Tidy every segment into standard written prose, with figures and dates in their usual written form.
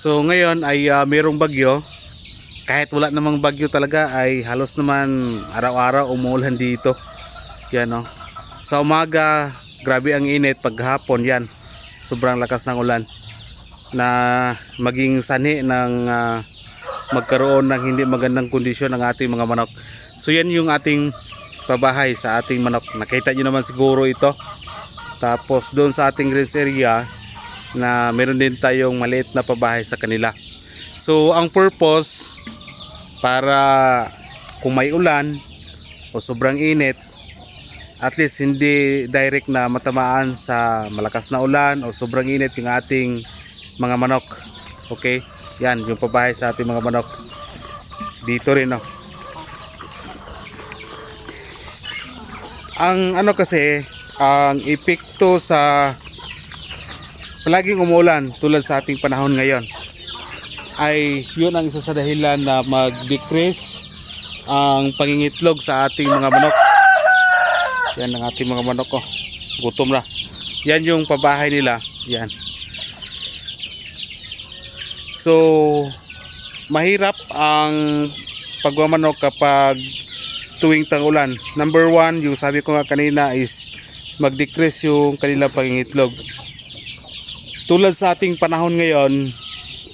So ngayon ay mayroong bagyo. Kahit wala namang bagyo talaga ay halos naman araw-araw umuulan dito. Yan no. Sa umaga, grabe ang init. Paghapon yan, sobrang lakas ng ulan na maging sanhi ng magkaroon ng hindi magandang kondisyon ng ating mga manok. So yan yung ating pabahay sa ating manok. Nakita nyo naman siguro ito. Tapos doon sa ating grazing area na meron din tayong maliit na pabahay sa kanila. So ang purpose, para kung may ulan o sobrang init, at least hindi direct na matamaan sa malakas na ulan o sobrang init yung ating mga manok. Okay, yan yung pabahay sa ating mga manok. Dito rin no. Ang ano kasi, ang epekto sa palaging umulan tulad sa ating panahon ngayon ay yun ang isa sa dahilan na mag-decrease ang pangingitlog sa ating mga manok. Yan ang ating mga manok ko. Gutom na. Yan yung pabahay nila. Yan. So mahirap ang pagmamanok kapag tuwing tag-ulan. Number one, yung sabi ko nga kanina is mag-decrease yung kanilang pangingitlog. Tulad sa ating panahon ngayon,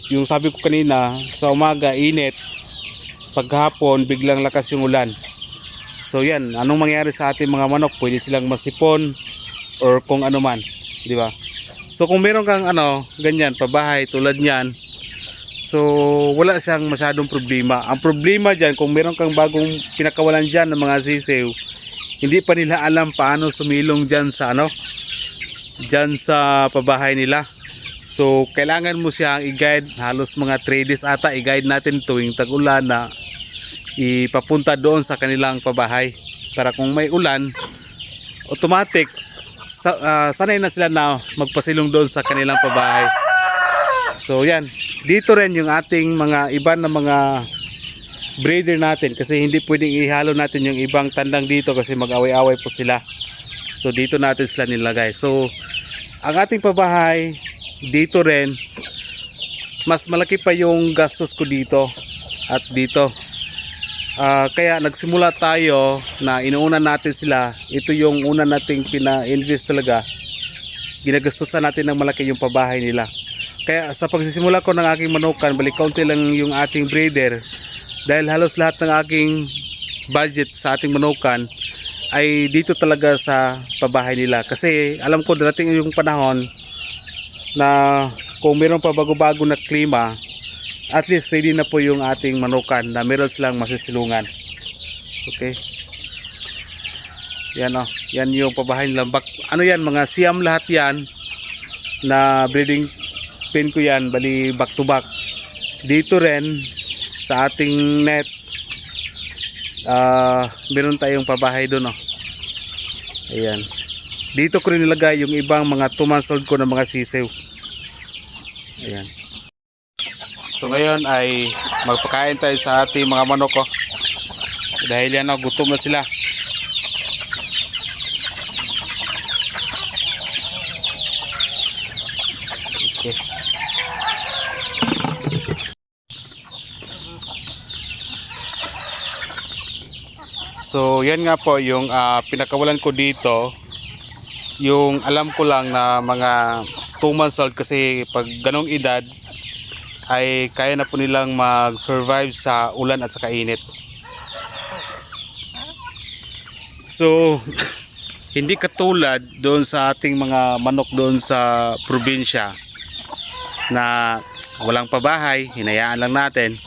yung sabi ko kanina, sa umaga init, paghapon biglang lakas yung ulan. So yan, anong mangyari sa ating mga manok? Pwede silang masipon or kung ano man, di ba? So kung meron kang ganyan, pabahay tulad niyan, so wala siyang masyadong problema. Ang problema diyan, kung meron kang bagong pinakawalan diyan ng mga sisiw, hindi pa nila alam paano sumilong diyan sa diyan sa pabahay nila. So kailangan mo siyang i-guide, halos mga 3 days ata i-guide natin tuwing tag-ulan na ipapunta doon sa kanilang pabahay. Para kung may ulan, automatic sanay na sila na magpasilong doon sa kanilang pabahay. So yan, dito rin yung ating mga iba na mga breeder natin, kasi hindi pwedeng ihalo natin yung ibang tandang dito kasi mag-away-away po sila. So dito natin sila nilagay. So ang ating pabahay dito rin, mas malaki pa yung gastos ko dito at dito. Kaya nagsimula tayo na inuuna natin sila. Ito yung una nating pina-invest talaga. Ginagastusan natin ng malaki yung pabahay nila. Kaya sa pagsisimula ko ng aking manukan, balik kaunti lang yung ating breeder. Dahil halos lahat ng aking budget sa ating manukan ay dito talaga sa pabahay nila. Kasi alam ko darating yung panahon na kung meron pa bago-bago na klima, at least ready na po yung ating manukan na meron silang masisilungan. Okay, yan yan yung pabahay nila. Ano yan, mga Siam lahat yan na breeding pen ko yan, bali back to back. Dito rin sa ating net meron tayong pabahay doon ayan. Dito ko rin nilagay yung ibang mga 2 months old ko na mga sisiw. Ayan. So ngayon ay magpakain tayo sa ating mga manok ko. Dahil yan gutom na sila. Okay. So yan nga po yung pinakawalan ko dito. Yung alam ko lang na mga 2 months old, kasi pag ganong edad ay kaya na po nilang mag-survive sa ulan at sa kainit. So hindi katulad doon sa ating mga manok doon sa probinsya na walang pabahay, hinayaan lang natin,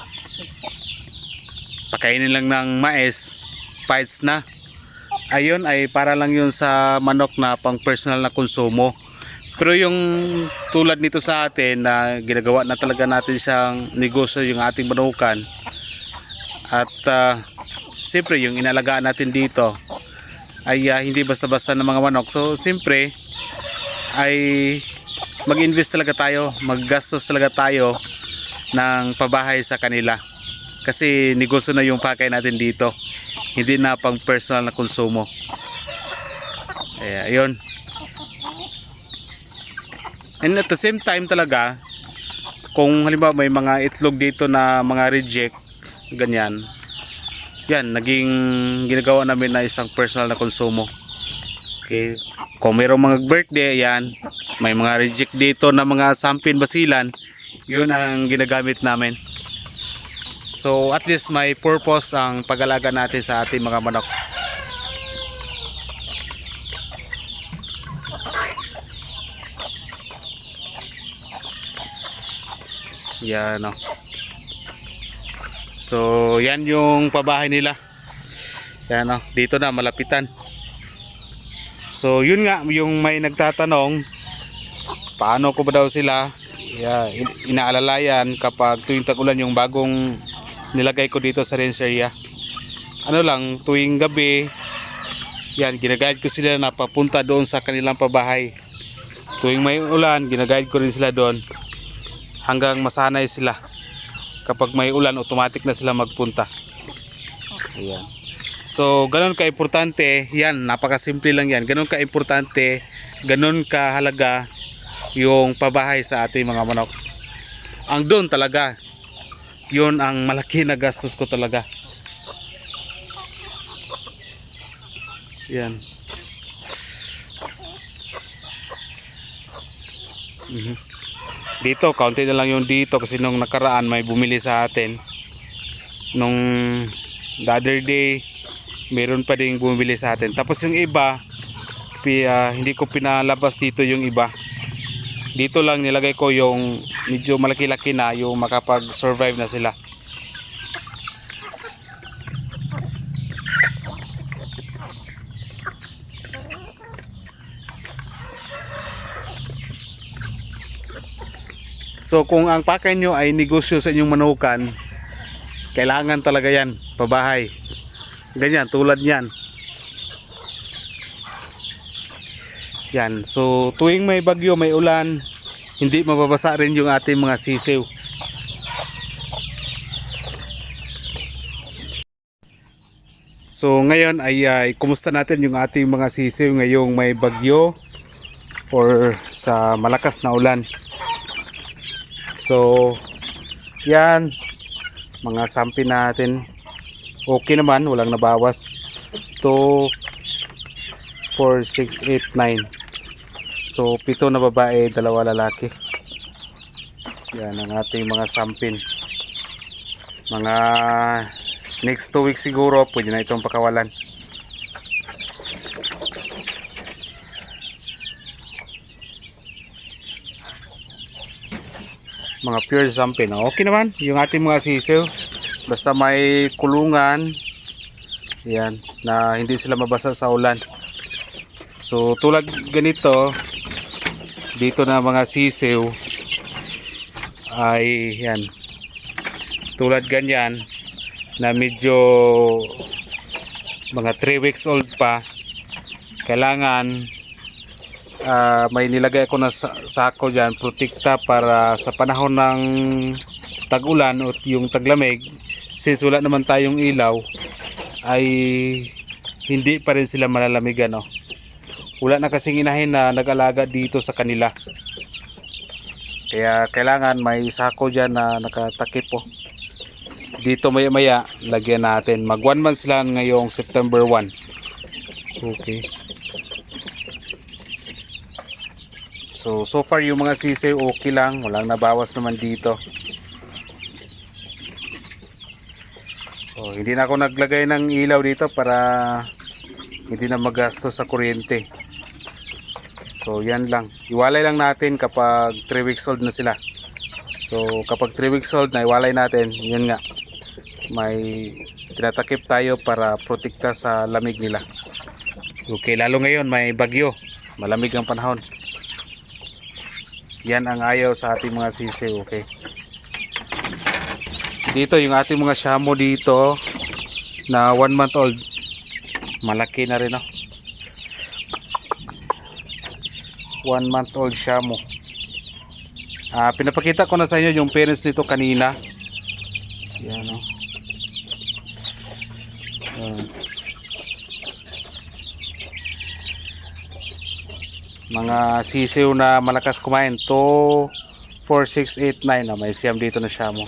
pakainin lang ng mais, fights na. Ayun ay para lang yun sa manok na pang personal na konsumo. Pero yung tulad nito sa atin na ginagawa na talaga natin siyang negosyo, yung ating manukan, at siyempre yung inalagaan natin dito ay hindi basta-basta ng mga manok. So siyempre ay mag-invest talaga tayo, maggastos talaga tayo ng pabahay sa kanila, kasi negosyo na yung pakay natin dito, hindi na pang personal na konsumo. Ayun. And at the same time talaga, kung halimbawa may mga itlog dito na mga reject, ganyan, yan, naging ginagawa namin na isang personal na konsumo. Okay. Kung mayroong mga birthday, yan, may mga reject dito na mga sampin basilan, yun ang ginagamit namin. So at least may purpose ang pag-alaga natin sa ating mga manok. Yan o. So yan yung pabahay nila. Yan o, dito na malapitan. So yun nga, yung may nagtatanong paano ko ba daw sila inaalalayan kapag tuwing tag-ulan yung bagong nilagay ko dito sa rinse area. Ano lang, tuwing gabi, yan, ginaguide ko sila na papunta doon sa kanilang pabahay. Tuwing may ulan, ginaguide ko rin sila doon hanggang masanay sila. Kapag may ulan, automatic na sila magpunta. Ayan. So ganun ka-importante, yan, napakasimple lang yan. Ganun ka-importante, ganun kahalaga yung pabahay sa ating mga manok. Ang doon talaga, yun ang malaki na gastos ko talaga. Yan. Dito, kaunti na lang yung dito kasi nung nakaraan may bumili sa atin. Nung the other day, meron pa ding bumili sa atin. Tapos yung iba, hindi ko pinalabas dito yung iba. Dito lang nilagay ko yung medyo malaki-laki na, yung makapag-survive na sila. So kung ang pakay nyo ay negosyo sa inyong manukan, kailangan talaga yan, pabahay. Ganyan, tulad yan. Yan, so tuwing may bagyo, may ulan, hindi mababasa rin yung ating mga sisiw. So ngayon ay kumusta natin yung ating mga sisiw ngayong may bagyo or sa malakas na ulan. So yan, mga sampi natin okay naman, walang nabawas. 2, 4, 6, 8, 9. So 7 na babae, 2 lalaki. Yan ang ating mga sampin. Mga next 2 weeks siguro pwede na itong pakawalan. Mga pure sampin. Okay naman yung ating mga sisiw. Basta may kulungan, yan, na hindi sila mabasa sa ulan. So tulad ganito, dito na mga sisiw ay yan, tulad ganyan na medyo mga 3 weeks old pa, kailangan may nilagay ako na sako dyan, protekta, para sa panahon ng tag-ulan o yung taglamig, since wala naman tayong ilaw, ay hindi pa rin sila malalamigan, no? Wala na kasing inahin na nag-alaga dito sa kanila, kaya kailangan may sako dyan na nakatakip po. Dito maya maya lagyan natin, mag 1 month sila ngayong September 1. Okay, so far yung mga sisiw okay lang, walang nabawas naman dito. Hindi na ako naglagay ng ilaw dito para hindi na magastos sa kuryente. So yan lang, iwalay lang natin kapag 3 weeks old na sila. So kapag 3 weeks old na iwalay natin, yun nga, may tinatakip tayo para protekta sa lamig nila. Okay, lalo ngayon may bagyo, malamig ang panahon. Yan ang ayaw sa ating mga sisiw. Okay, dito yung ating mga shamo dito na 1 month old, malaki na rin, no? 1 month old shamo. Pinapakita ko na sa inyo yung parents nito kanina. Yan, no? Mga sisiw na malakas kumain. 2, 94689. May siyam dito na Shamo.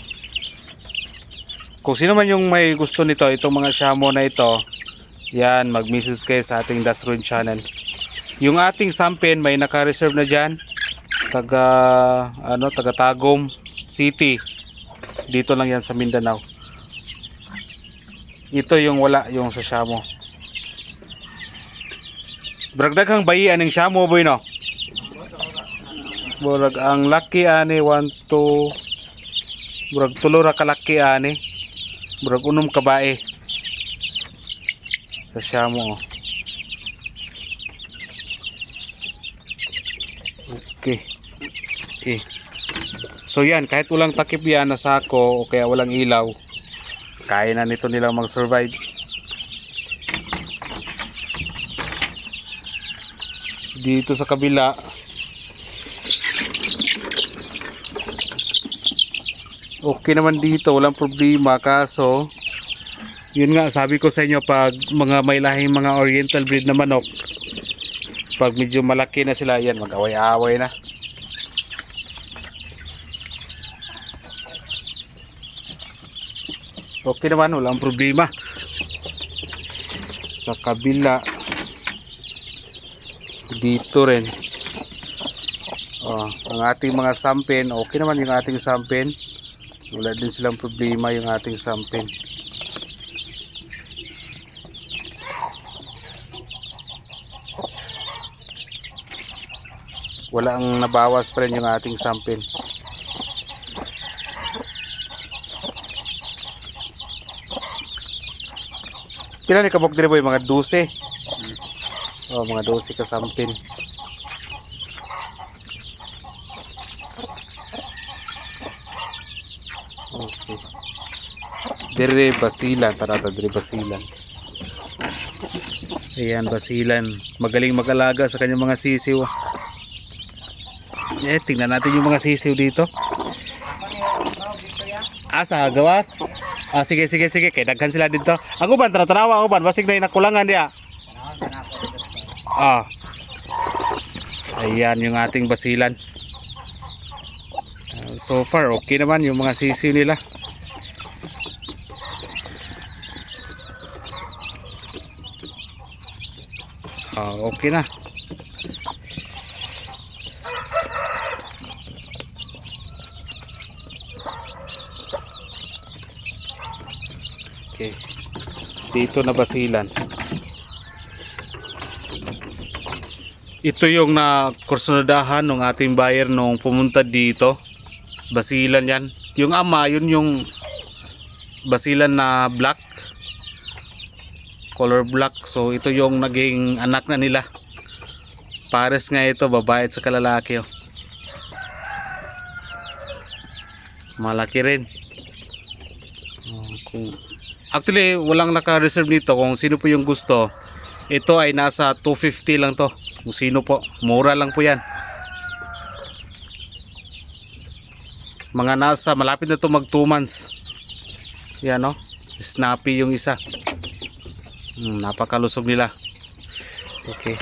Kung sino man yung may gusto nito, itong mga Shamo na ito, yan, mag-message kayo sa ating Das Ruin channel. Yung ating sampin, may naka-reserve na dyan. Taga Tagum City. Dito lang yan sa Mindanao. Ito yung wala, yung sa Shamo. Bragdaghang bayi aning Shamo boy no. Burag ang laki ani 1 2 burag tulo ra ka laki ani. Burag unom ka bae. Sa Shamo. Okay. So yan, kahit walang takip yan na sako o kaya walang ilaw, kaya na nito nilang mag-survive. Dito sa kabila, okay naman dito, walang problema. Kaso yun nga, sabi ko sa inyo, pag mga may lahing mga oriental breed na manok, pag medyo malaki na sila, yan, mag-away-away na. Okay naman, walang problema. Sa kabila, dito rin, ang ating mga sampin, okay naman yung ating sampin. Wala din silang problema yung ating sampin. Wala ang nabawas pa rin yung ating sampin. Pila ni kabok dire boy? Mga 12. Mga 12 ka sampin. Okay. Dire basilan, tara dire basilan. Ayan, basilan. Magaling mag-alaga sa kanyang mga sisiw. Tingnan natin yung mga sisiw dito. Sa gawas? Sige. Kaya daghan sila dito. Ang uban, tanawa ang uban. Basig na inakulangan diya. Ayan yung ating basilan. So far, okay naman yung mga sisiw nila. Okay na. Okay. Dito na basilan. Ito yung nakursunadahan ng ating buyer nung pumunta dito. Basilan yan. Yung ama, yun yung basilan na black. Color black. So ito yung naging anak na nila. Pares nga ito, babae at saka lalaki. Malaki rin. Actually, walang naka-reserve nito. Kung sino po yung gusto, ito ay nasa 250 lang to. Kung sino po, mura lang po yan. Mga nasa, malapit na to mag 2 months. Yan no, snappy yung isa. Napakalusog nila. Okay.